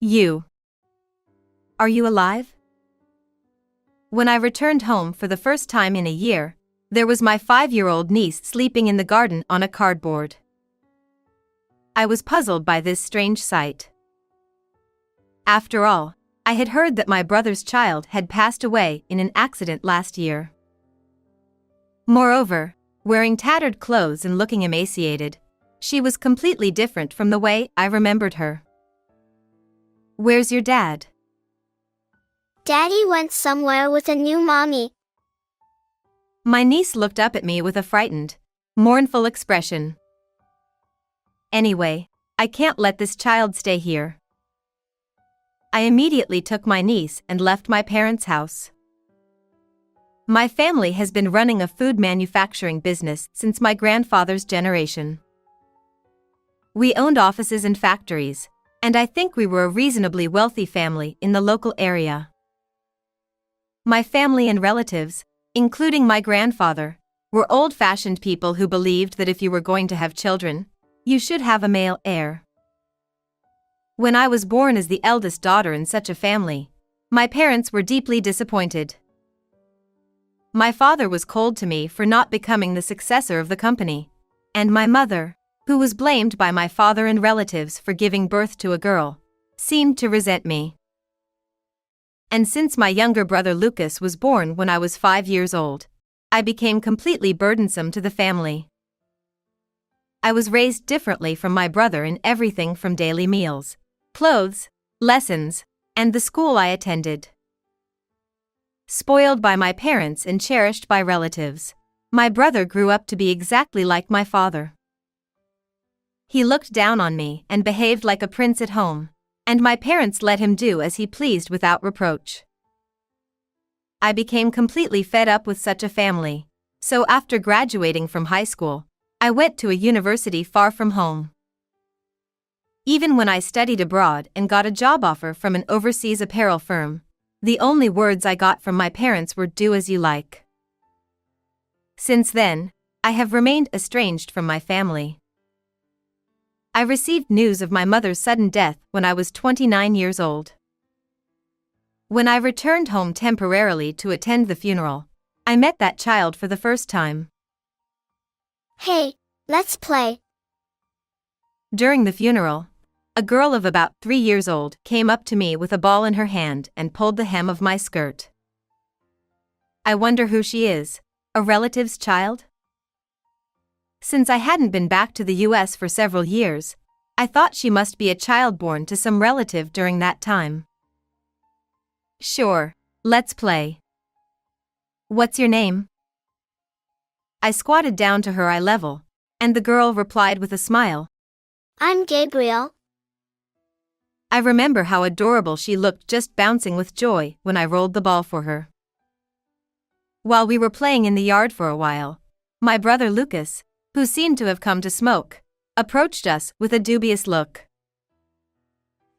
You. Are you alive? When I returned home for the first time in a year, there was my 5-year-old niece sleeping in the garden on a cardboard. I was puzzled by this strange sight. After all, I had heard that my brother's child had passed away in an accident last year. Moreover, wearing tattered clothes and looking emaciated, she was completely different from the way I remembered her. Where's your dad? Daddy went somewhere with a new mommy. My niece looked up at me with a frightened, mournful expression. Anyway, I can't let this child stay here. I immediately took my niece and left my parents' house. My family has been running a food manufacturing business since my grandfather's generation. We owned offices and factories, and I think we were a reasonably wealthy family in the local area. My family and relatives, including my grandfather, were old-fashioned people who believed that if you were going to have children, you should have a male heir. When I was born as the eldest daughter in such a family, my parents were deeply disappointed. My father was cold to me for not becoming the successor of the company, and my mother, who was blamed by my father and relatives for giving birth to a girl, seemed to resent me. And since my younger brother Lucas was born when I was 5 years old, I became completely burdensome to the family. I was raised differently from my brother in everything from daily meals, clothes, lessons, and the school I attended. Spoiled by my parents and cherished by relatives, my brother grew up to be exactly like my father. He looked down on me and behaved like a prince at home, and my parents let him do as he pleased without reproach. I became completely fed up with such a family, so after graduating from high school, I went to a university far from home. Even when I studied abroad and got a job offer from an overseas apparel firm, the only words I got from my parents were "do as you like." Since then, I have remained estranged from my family. I received news of my mother's sudden death when I was 29 years old. When I returned home temporarily to attend the funeral, I met that child for the first time. Hey, let's play. During the funeral, a girl of about 3 years old came up to me with a ball in her hand and pulled the hem of my skirt. I wonder who she is, a relative's child? Since I hadn't been back to the US for several years, I thought she must be a child born to some relative during that time. Sure, let's play. What's your name? I squatted down to her eye level, and the girl replied with a smile. I'm Gabriel. I remember how adorable she looked just bouncing with joy when I rolled the ball for her. While we were playing in the yard for a while, my brother Lucas, who seemed to have come to smoke, approached us with a dubious look.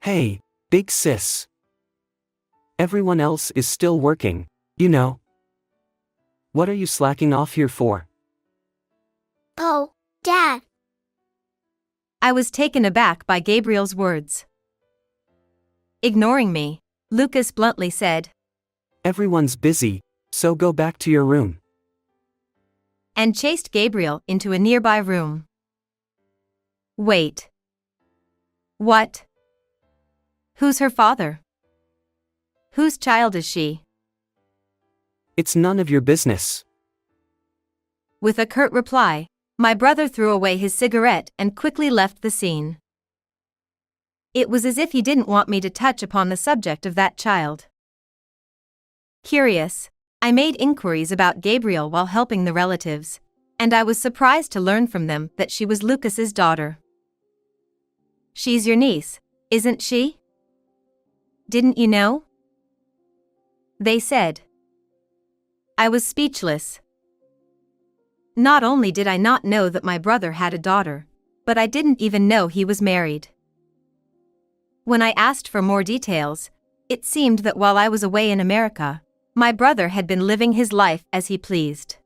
Hey, big sis. Everyone else is still working, you know. What are you slacking off here for? Oh, Dad. I was taken aback by Gabriel's words. Ignoring me, Lucas bluntly said, Everyone's busy, so go back to your room. And chased Gabriel into a nearby room. Wait. What? Who's her father? Whose child is she? It's none of your business. With a curt reply, my brother threw away his cigarette and quickly left the scene. It was as if he didn't want me to touch upon the subject of that child. Curious, I made inquiries about Gabriel while helping the relatives, and I was surprised to learn from them that she was Lucas's daughter. She's your niece, isn't she? Didn't you know? They said. I was speechless. Not only did I not know that my brother had a daughter, but I didn't even know he was married. When I asked for more details, it seemed that while I was away in America, my brother had been living his life as he pleased.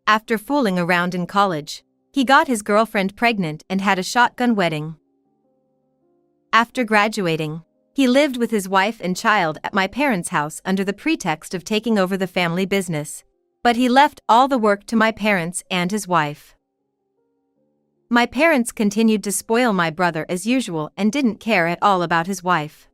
After fooling around in college, he got his girlfriend pregnant and had a shotgun wedding. After graduating, he lived with his wife and child at my parents' house under the pretext of taking over the family business, but he left all the work to my parents and his wife. My parents continued to spoil my brother as usual and didn't care at all about his wife.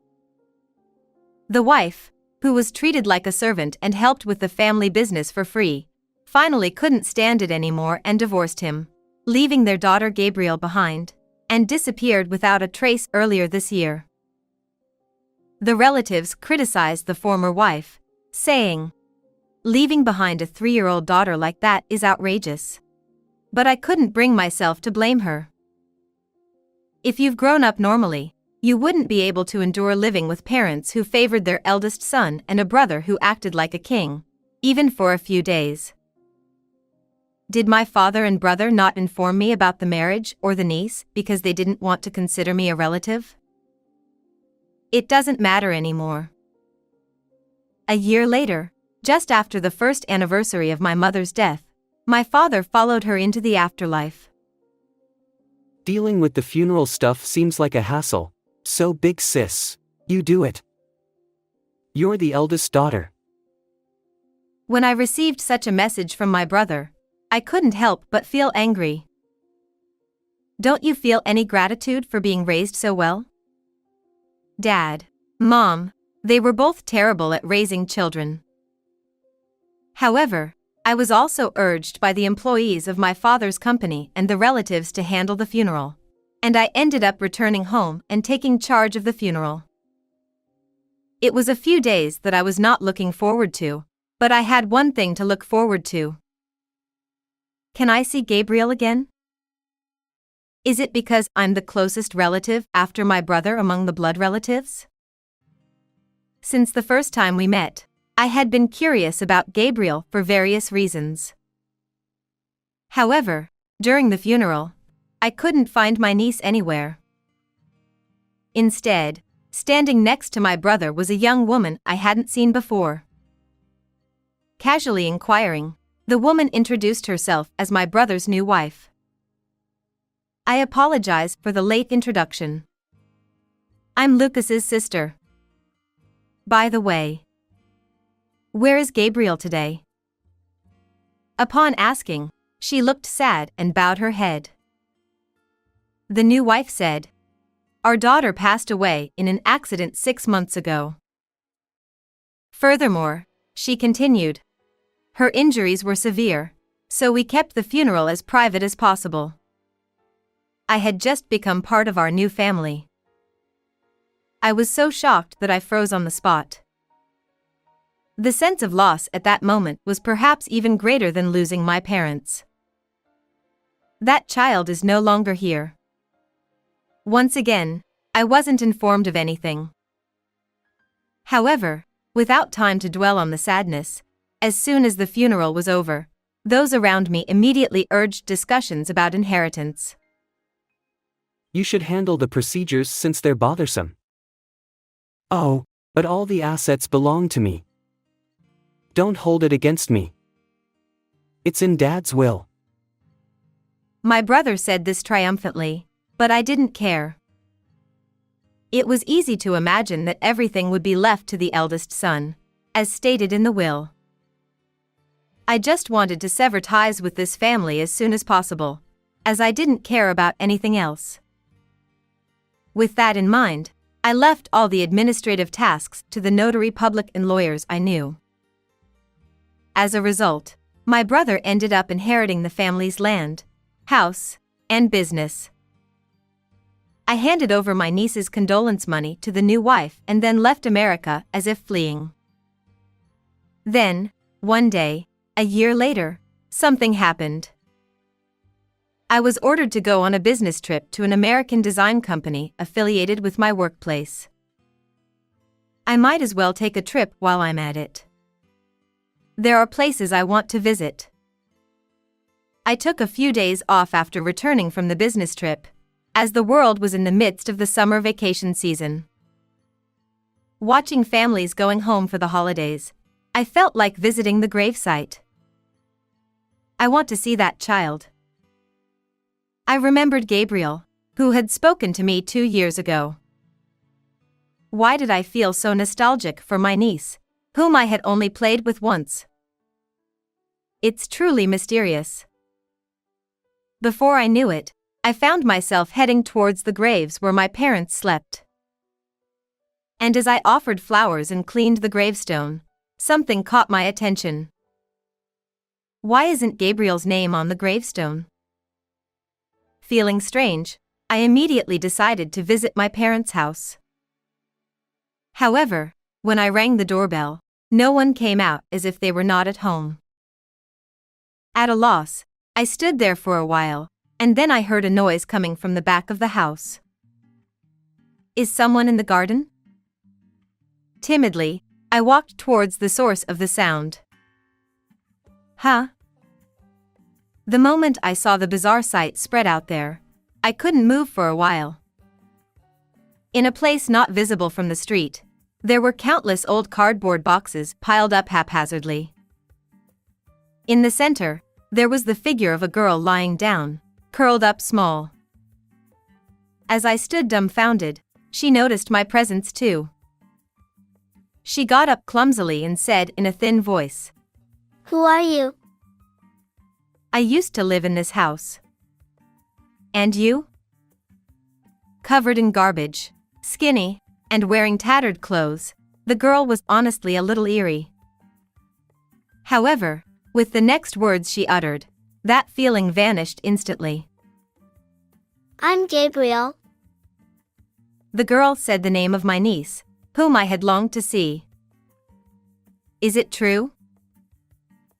The wife, who was treated like a servant and helped with the family business for free, finally couldn't stand it anymore and divorced him, leaving their daughter Gabriel behind, and disappeared without a trace earlier this year. The relatives criticized the former wife, saying, "Leaving behind a 3-year-old daughter like that is outrageous." But I couldn't bring myself to blame her. If you've grown up normally, you wouldn't be able to endure living with parents who favored their eldest son and a brother who acted like a king, even for a few days. Did my father and brother not inform me about the marriage or the niece because they didn't want to consider me a relative? It doesn't matter anymore. A year later, just after the first anniversary of my mother's death, my father followed her into the afterlife. Dealing with the funeral stuff seems like a hassle, so big sis, you do it. You're the eldest daughter. When I received such a message from my brother, I couldn't help but feel angry. Don't you feel any gratitude for being raised so well? Dad, Mom, they were both terrible at raising children. However, I was also urged by the employees of my father's company and the relatives to handle the funeral, and I ended up returning home and taking charge of the funeral. It was a few days that I was not looking forward to, but I had one thing to look forward to. Can I see Gabriel again? Is it because I'm the closest relative after my brother among the blood relatives? Since the first time we met, I had been curious about Gabriel for various reasons. However, during the funeral, I couldn't find my niece anywhere. Instead, standing next to my brother was a young woman I hadn't seen before. Casually inquiring, the woman introduced herself as my brother's new wife. I apologize for the late introduction. I'm Lucas's sister. By the way, where is Gabriel today? Upon asking, she looked sad and bowed her head. The new wife said, "Our daughter passed away in an accident 6 months ago." Furthermore, she continued, her injuries were severe, so we kept the funeral as private as possible. I had just become part of our new family. I was so shocked that I froze on the spot. The sense of loss at that moment was perhaps even greater than losing my parents. That child is no longer here. Once again, I wasn't informed of anything. However, without time to dwell on the sadness, as soon as the funeral was over, those around me immediately urged discussions about inheritance. You should handle the procedures since they're bothersome. Oh, but all the assets belong to me. Don't hold it against me. It's in Dad's will. My brother said this triumphantly, but I didn't care. It was easy to imagine that everything would be left to the eldest son, as stated in the will. I just wanted to sever ties with this family as soon as possible, as I didn't care about anything else. With that in mind, I left all the administrative tasks to the notary public and lawyers I knew. As a result, my brother ended up inheriting the family's land, house, and business. I handed over my niece's condolence money to the new wife and then left America as if fleeing. Then, one day, a year later, something happened. I was ordered to go on a business trip to an American design company affiliated with my workplace. I might as well take a trip while I'm at it. There are places I want to visit. I took a few days off after returning from the business trip, as the world was in the midst of the summer vacation season. Watching families going home for the holidays, I felt like visiting the gravesite. I want to see that child. I remembered Gabriel, who had spoken to me 2 years ago. Why did I feel so nostalgic for my niece, whom I had only played with once? It's truly mysterious. Before I knew it, I found myself heading towards the graves where my parents slept. And as I offered flowers and cleaned the gravestone, something caught my attention. Why isn't Gabriel's name on the gravestone? Feeling strange, I immediately decided to visit my parents' house. However, when I rang the doorbell, no one came out, as if they were not at home. At a loss, I stood there for a while, and then I heard a noise coming from the back of the house. Is someone in the garden? Timidly, I walked towards the source of the sound. Huh? The moment I saw the bizarre sight spread out there, I couldn't move for a while. In a place not visible from the street, there were countless old cardboard boxes piled up haphazardly. In the center, there was the figure of a girl lying down, curled up small. As I stood dumbfounded, she noticed my presence too. She got up clumsily and said in a thin voice, Who are you? I used to live in this house. And you? Covered in garbage, skinny, and wearing tattered clothes, the girl was honestly a little eerie. However, with the next words she uttered, that feeling vanished instantly. I'm Gabriel. The girl said the name of my niece, whom I had longed to see. Is it true?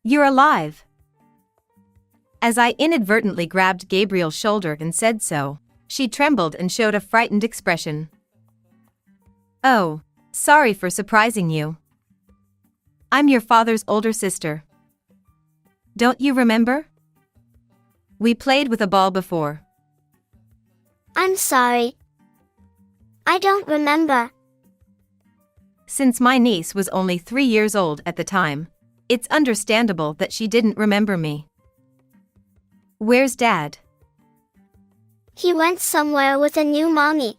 You're alive. As I inadvertently grabbed Gabriel's shoulder and said so, she trembled and showed a frightened expression. Oh, sorry for surprising you. I'm your father's older sister. Don't you remember? We played with a ball before. I'm sorry. I don't remember. Since my niece was only 3 years old at the time, it's understandable that she didn't remember me. Where's Dad? He went somewhere with a new mommy.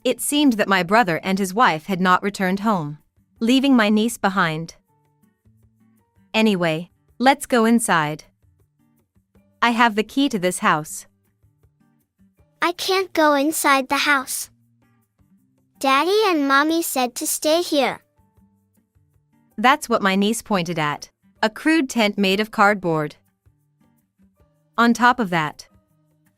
It seemed that my brother and his wife had not returned home, leaving my niece behind. Anyway, let's go inside. I have the key to this house. I can't go inside the house. Daddy and Mommy said to stay here. That's what my niece pointed at, a crude tent made of cardboard. On top of that,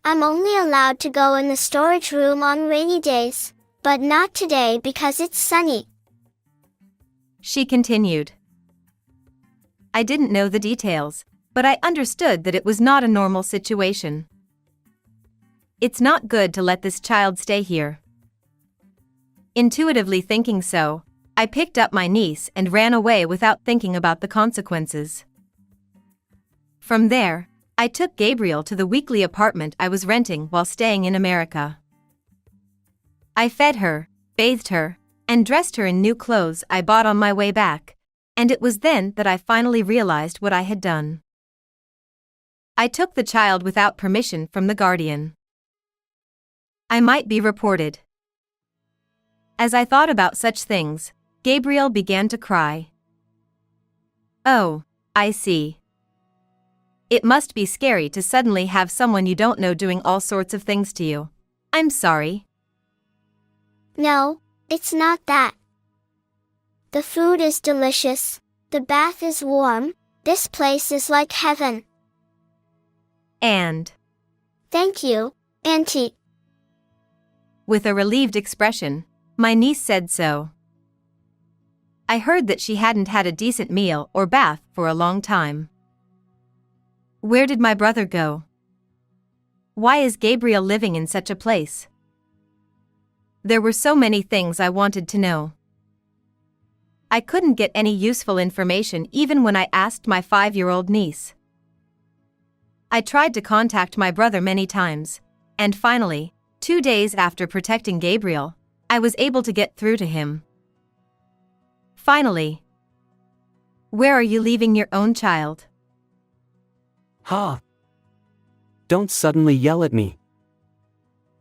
I'm only allowed to go in the storage room on rainy days, but not today because it's sunny. She continued. I didn't know the details, but I understood that it was not a normal situation. It's not good to let this child stay here. Intuitively thinking so, I picked up my niece and ran away without thinking about the consequences. From there, I took Gabriel to the weekly apartment I was renting while staying in America. I fed her, bathed her, and dressed her in new clothes I bought on my way back, and it was then that I finally realized what I had done. I took the child without permission from the guardian. I might be reported. As I thought about such things, Gabriel began to cry. Oh, I see. It must be scary to suddenly have someone you don't know doing all sorts of things to you. I'm sorry. No, it's not that. The food is delicious. The bath is warm. This place is like heaven. And Thank you, Auntie. with a relieved expression, my niece said so. I heard that she hadn't had a decent meal or bath for a long time. Where did my brother go? Why is Gabriel living in such a place? There were so many things I wanted to know. I couldn't get any useful information even when I asked my 5-year-old niece. I tried to contact my brother many times, and finally, 2 days after protecting Gabriel, I was able to get through to him. Finally. Where are you leaving your own child? Ha! Don't suddenly yell at me.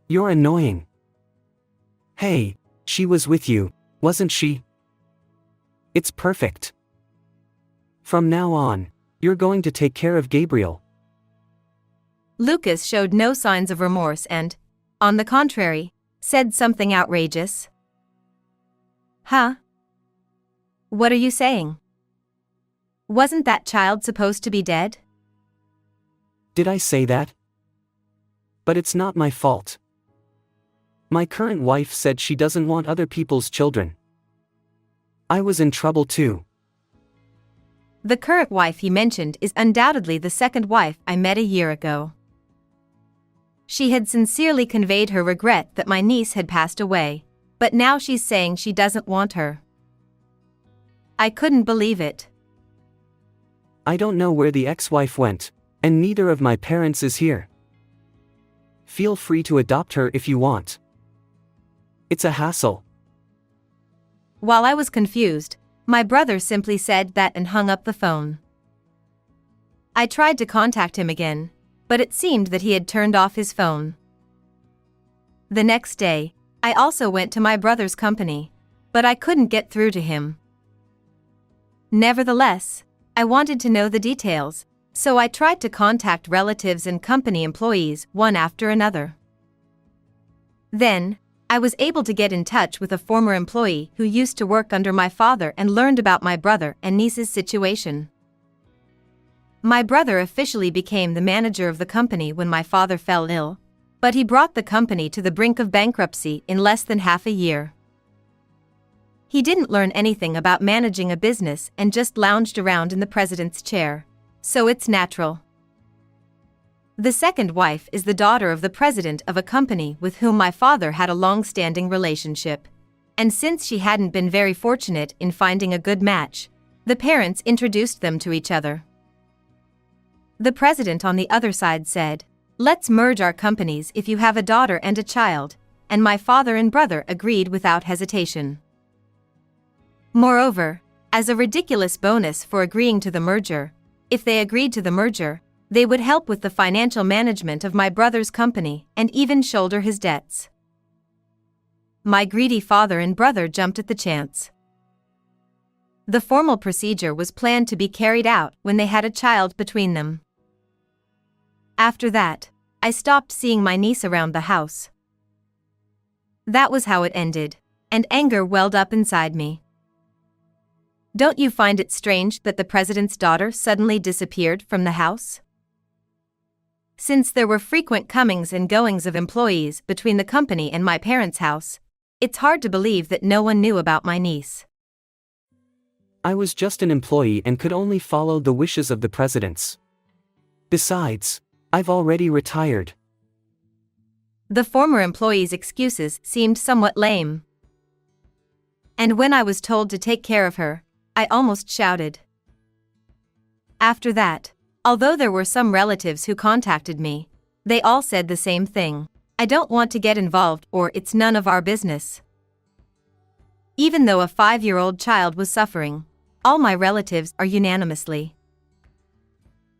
You're annoying. Hey, She was with you, wasn't she? It's perfect. From now on, you're going to take care of Gabriel. Lucas showed no signs of remorse and, on the contrary, said something outrageous. Huh? What are you saying? Wasn't that child supposed to be dead? Did I say that? But it's not my fault. My current wife said she doesn't want other people's children. I was in trouble too. The current wife he mentioned is undoubtedly the second wife I met a year ago. She had sincerely conveyed her regret that my niece had passed away, but now she's saying she doesn't want her. I couldn't believe it. I don't know where the ex-wife went, and neither of my parents is here. Feel free to adopt her if you want. It's a hassle. While I was confused, my brother simply said that and hung up the phone. I tried to contact him again, but it seemed that he had turned off his phone. The next day, I also went to my brother's company, but I couldn't get through to him. Nevertheless, I wanted to know the details, so I tried to contact relatives and company employees one after another. Then, I was able to get in touch with a former employee who used to work under my father and learned about my brother and niece's situation. My brother officially became the manager of the company when my father fell ill, but he brought the company to the brink of bankruptcy in less than half a year. He didn't learn anything about managing a business and just lounged around in the president's chair, so it's natural. The second wife is the daughter of the president of a company with whom my father had a long-standing relationship, and since she hadn't been very fortunate in finding a good match, the parents introduced them to each other. The president on the other side said, "Let's merge our companies if you have a daughter and a child," and my father and brother agreed without hesitation. Moreover, as a ridiculous bonus for agreeing to the merger, if they agreed to the merger, they would help with the financial management of my brother's company and even shoulder his debts. My greedy father and brother jumped at the chance. The formal procedure was planned to be carried out when they had a child between them. After that, I stopped seeing my niece around the house. That was how it ended, and anger welled up inside me. Don't you find it strange that the president's daughter suddenly disappeared from the house? Since there were frequent comings and goings of employees between the company and my parents' house, it's hard to believe that no one knew about my niece. I was just an employee and could only follow the wishes of the presidents. Besides, I've already retired. The former employee's excuses seemed somewhat lame. And when I was told to take care of her, I almost shouted. After that, although there were some relatives who contacted me, they all said the same thing: I don't want to get involved, or it's none of our business. Even though a 5-year-old child was suffering, all my relatives are unanimously.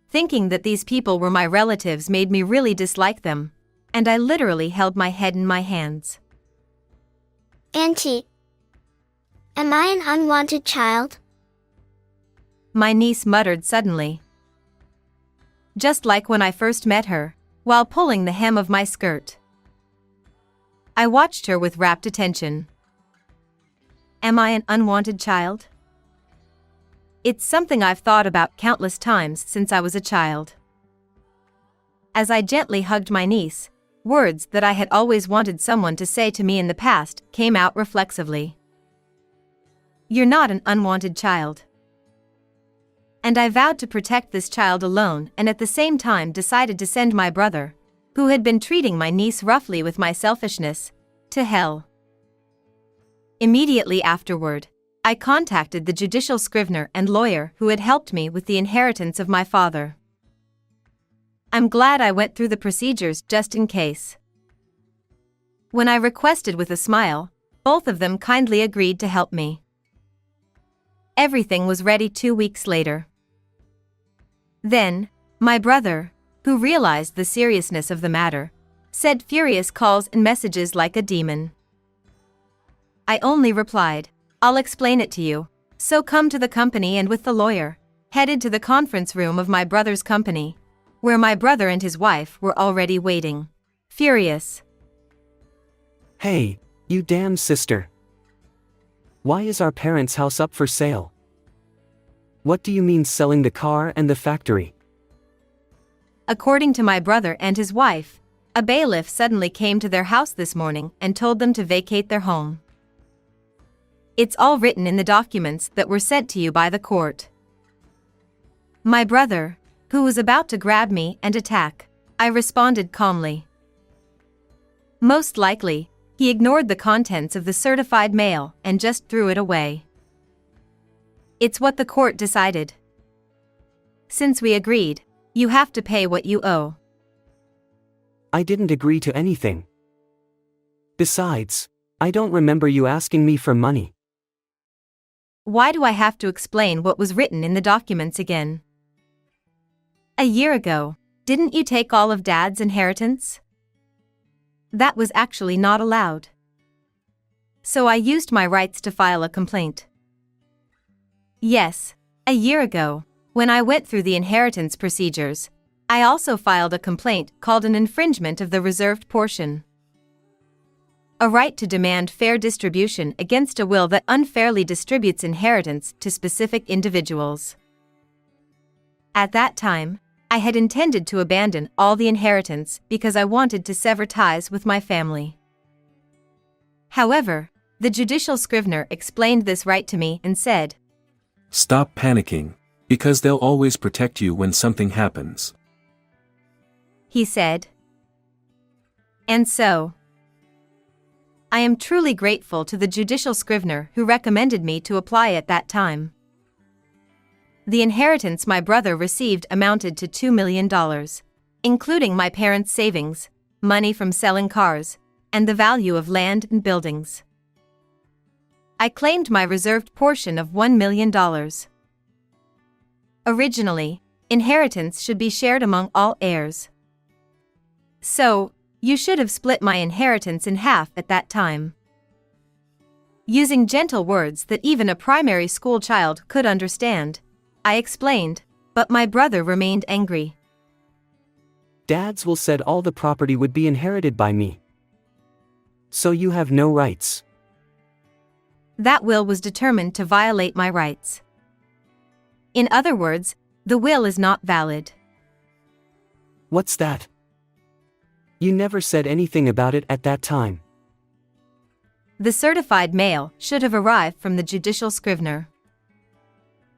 Thinking that these people were my relatives made me really dislike them, and I literally held my head in my hands. Auntie, am I an unwanted child? My niece muttered suddenly. Just like when I first met her, while pulling the hem of my skirt. I watched her with rapt attention. Am I an unwanted child? It's something I've thought about countless times since I was a child. As I gently hugged my niece, words that I had always wanted someone to say to me in the past came out reflexively. You're not an unwanted child. And I vowed to protect this child alone, and at the same time decided to send my brother, who had been treating my niece roughly with my selfishness, to hell. Immediately afterward, I contacted the judicial scrivener and lawyer who had helped me with the inheritance of my father. I'm glad I went through the procedures just in case. When I requested with a smile, both of them kindly agreed to help me. Everything was ready 2 weeks later. Then, my brother, who realized the seriousness of the matter, sent furious calls and messages like a demon. I only replied, "I'll explain it to you. So come to the company," and with the lawyer, headed to the conference room of my brother's company, where my brother and his wife were already waiting. Furious. Hey, you damn sister. Why is our parents' house up for sale? What do you mean selling the car and the factory? According to my brother and his wife, a bailiff suddenly came to their house this morning and told them to vacate their home. It's all written in the documents that were sent to you by the court. My brother, who was about to grab me and attack, I responded calmly. Most likely, he ignored the contents of the certified mail and just threw it away. It's what the court decided. Since we agreed, you have to pay what you owe. I didn't agree to anything. Besides, I don't remember you asking me for money. Why do I have to explain what was written in the documents again? A year ago, didn't you take all of Dad's inheritance? That was actually not allowed. So I used my rights to file a complaint. Yes, a year ago, when I went through the inheritance procedures, I also filed a complaint called an infringement of the reserved portion. A right to demand fair distribution against a will that unfairly distributes inheritance to specific individuals. At that time, I had intended to abandon all the inheritance because I wanted to sever ties with my family. However, the judicial scrivener explained this right to me and said, "Stop panicking, because they'll always protect you when something happens," he said. And so, I am truly grateful to the judicial scrivener who recommended me to apply at that time. The inheritance my brother received amounted to $2 million, including my parents' savings, money from selling cars, and the value of land and buildings. I claimed my reserved portion of $1 million. Originally, inheritance should be shared among all heirs. So, you should have split my inheritance in half at that time. Using gentle words that even a primary school child could understand, I explained, but my brother remained angry. Dad's will said all the property would be inherited by me. So you have no rights. That will was determined to violate my rights. In other words, the will is not valid. What's that? You never said anything about it at that time. The certified mail should have arrived from the judicial scrivener.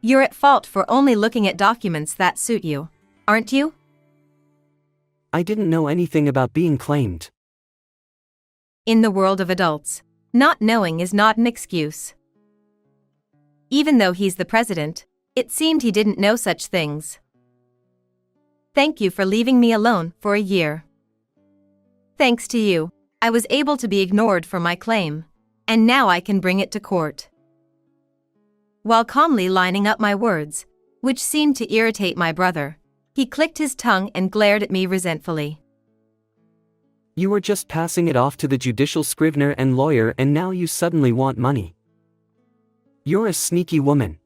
You're at fault for only looking at documents that suit you, aren't you? I didn't know anything about being claimed. In the world of adults, not knowing is not an excuse. Even though he's the president, it seemed he didn't know such things. Thank you for leaving me alone for a year. Thanks to you, I was able to be ignored for my claim, and now I can bring it to court. While calmly lining up my words, which seemed to irritate my brother, he clicked his tongue and glared at me resentfully. You were just passing it off to the judicial scrivener and lawyer, and now you suddenly want money. You're a sneaky woman.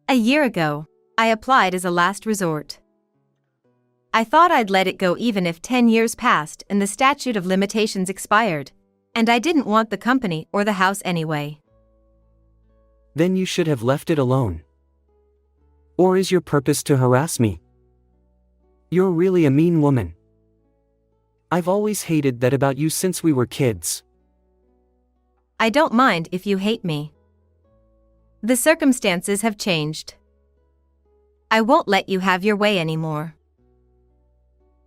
A year ago, I applied as a last resort. I thought I'd let it go even if 10 years passed and the statute of limitations expired, and I didn't want the company or the house anyway. Then you should have left it alone. Or is your purpose to harass me? You're really a mean woman. I've always hated that about you since we were kids. I don't mind if you hate me. The circumstances have changed. I won't let you have your way anymore.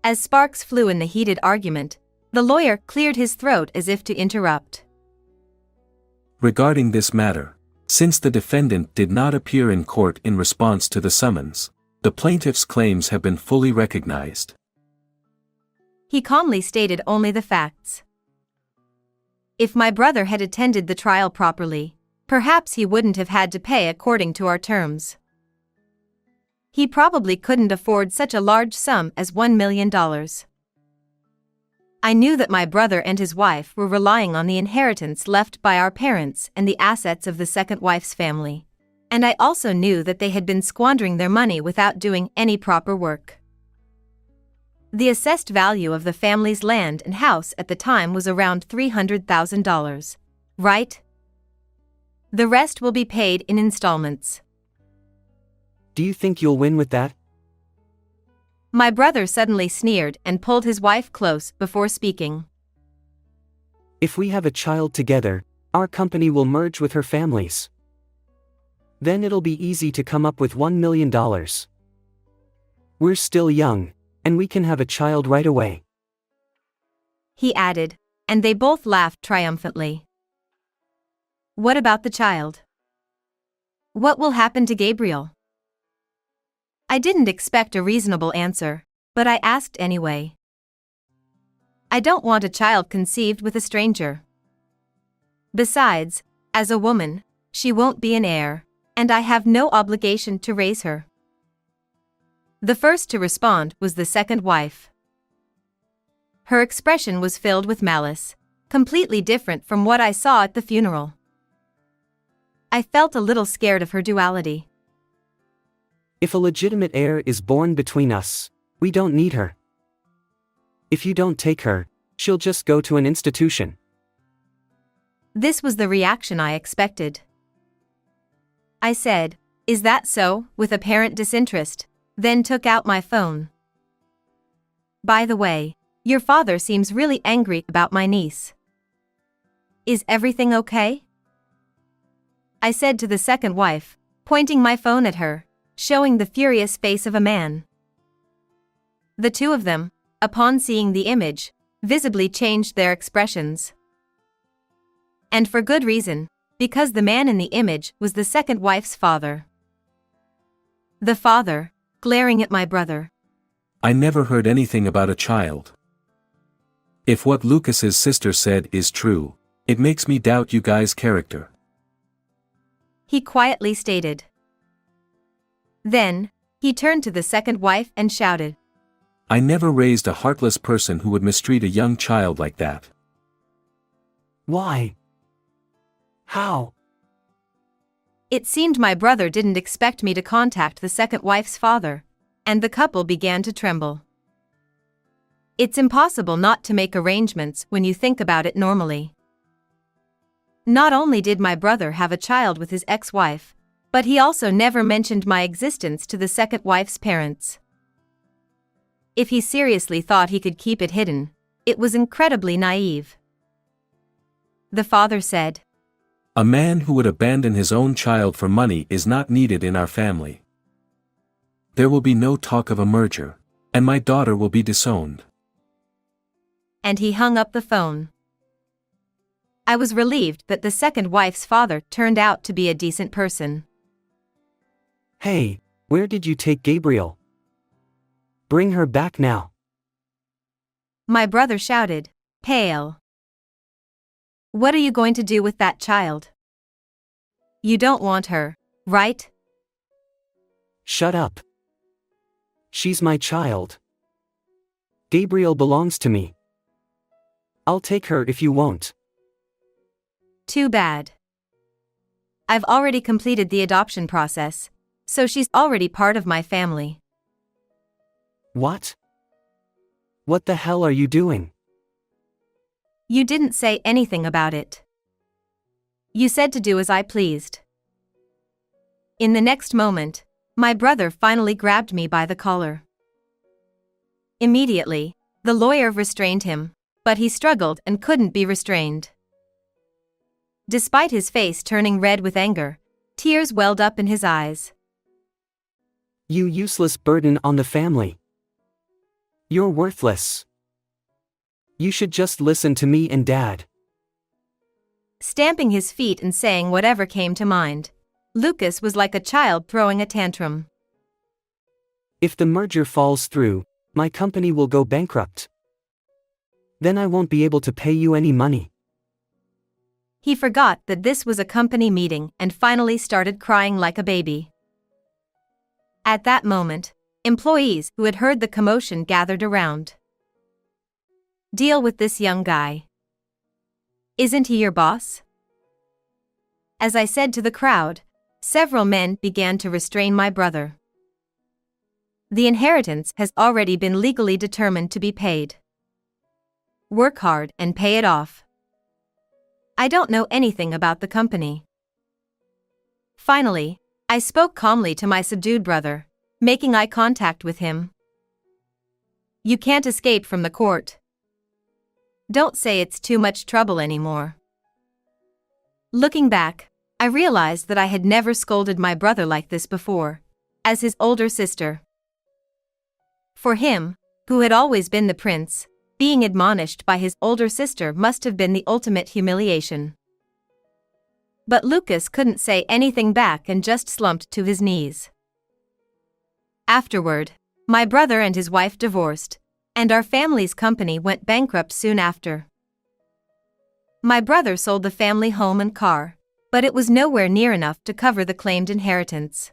As sparks flew in the heated argument, the lawyer cleared his throat as if to interrupt. Regarding this matter, since the defendant did not appear in court in response to the summons, the plaintiff's claims have been fully recognized. He calmly stated only the facts. If my brother had attended the trial properly, perhaps he wouldn't have had to pay according to our terms. He probably couldn't afford such a large sum as $1 million. I knew that my brother and his wife were relying on the inheritance left by our parents and the assets of the second wife's family. And I also knew that they had been squandering their money without doing any proper work. The assessed value of the family's land and house at the time was around $300,000. Right? The rest will be paid in installments. Do you think you'll win with that? My brother suddenly sneered and pulled his wife close before speaking. If we have a child together, our company will merge with her family's. Then it'll be easy to come up with $1 million. We're still young, and we can have a child right away. He added, and they both laughed triumphantly. What about the child? What will happen to Gabriel? I didn't expect a reasonable answer, but I asked anyway. I don't want a child conceived with a stranger. Besides, as a woman, she won't be an heir, and I have no obligation to raise her. The first to respond was the second wife. Her expression was filled with malice, completely different from what I saw at the funeral. I felt a little scared of her duality. If a legitimate heir is born between us, we don't need her. If you don't take her, she'll just go to an institution. This was the reaction I expected. I said, "Is that so?" with apparent disinterest, then took out my phone. By the way, your father seems really angry about my niece. Is everything okay? I said to the second wife, pointing my phone at her, showing the furious face of a man. The two of them, upon seeing the image, visibly changed their expressions. And for good reason, because the man in the image was the second wife's father. The father, glaring at my brother. I never heard anything about a child. If what Lucas's sister said is true, it makes me doubt you guys' character. He quietly stated. Then, he turned to the second wife and shouted. I never raised a heartless person who would mistreat a young child like that. Why? How? It seemed my brother didn't expect me to contact the second wife's father, and the couple began to tremble. It's impossible not to make arrangements when you think about it normally. Not only did my brother have a child with his ex-wife, but he also never mentioned my existence to the second wife's parents. If he seriously thought he could keep it hidden, it was incredibly naive. The father said, A man who would abandon his own child for money is not needed in our family. There will be no talk of a merger, and my daughter will be disowned. And he hung up the phone. I was relieved that the second wife's father turned out to be a decent person. Hey, where did you take Gabriel? Bring her back now. My brother shouted, pale. What are you going to do with that child? You don't want her, right? Shut up. She's my child. Gabriel belongs to me. I'll take her if you won't. Too bad. I've already completed the adoption process, so she's already part of my family. What? What the hell are you doing? You didn't say anything about it. You said to do as I pleased. In the next moment, my brother finally grabbed me by the collar. Immediately, the lawyer restrained him, but he struggled and couldn't be restrained. Despite his face turning red with anger, tears welled up in his eyes. You useless burden on the family. You're worthless. You should just listen to me and Dad. Stamping his feet and saying whatever came to mind, Lucas was like a child throwing a tantrum. If the merger falls through, my company will go bankrupt. Then I won't be able to pay you any money. He forgot that this was a company meeting and finally started crying like a baby. At that moment, employees who had heard the commotion gathered around. Deal with this young guy. Isn't he your boss? As I said to the crowd, several men began to restrain my brother. The inheritance has already been legally determined to be paid. Work hard and pay it off. I don't know anything about the company. Finally, I spoke calmly to my subdued brother, making eye contact with him. You can't escape from the court. Don't say it's too much trouble anymore. Looking back, I realized that I had never scolded my brother like this before, as his older sister. For him, who had always been the prince, being admonished by his older sister must have been the ultimate humiliation. But Lucas couldn't say anything back and just slumped to his knees. Afterward, my brother and his wife divorced, and our family's company went bankrupt soon after. My brother sold the family home and car, but it was nowhere near enough to cover the claimed inheritance.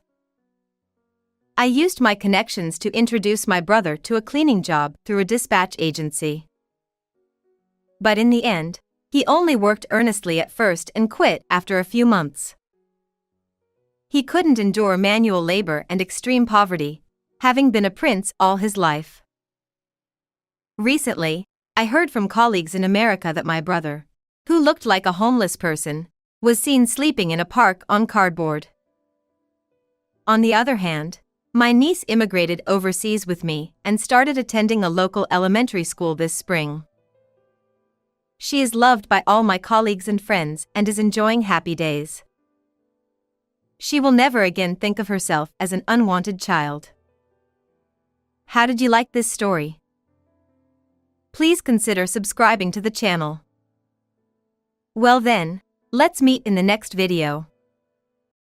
I used my connections to introduce my brother to a cleaning job through a dispatch agency. But in the end, he only worked earnestly at first and quit after a few months. He couldn't endure manual labor and extreme poverty, having been a prince all his life. Recently, I heard from colleagues in America that my brother, who looked like a homeless person, was seen sleeping in a park on cardboard. On the other hand, my niece immigrated overseas with me and started attending a local elementary school this spring. She is loved by all my colleagues and friends and is enjoying happy days. She will never again think of herself as an unwanted child. How did you like this story? Please consider subscribing to the channel. Well then, let's meet in the next video.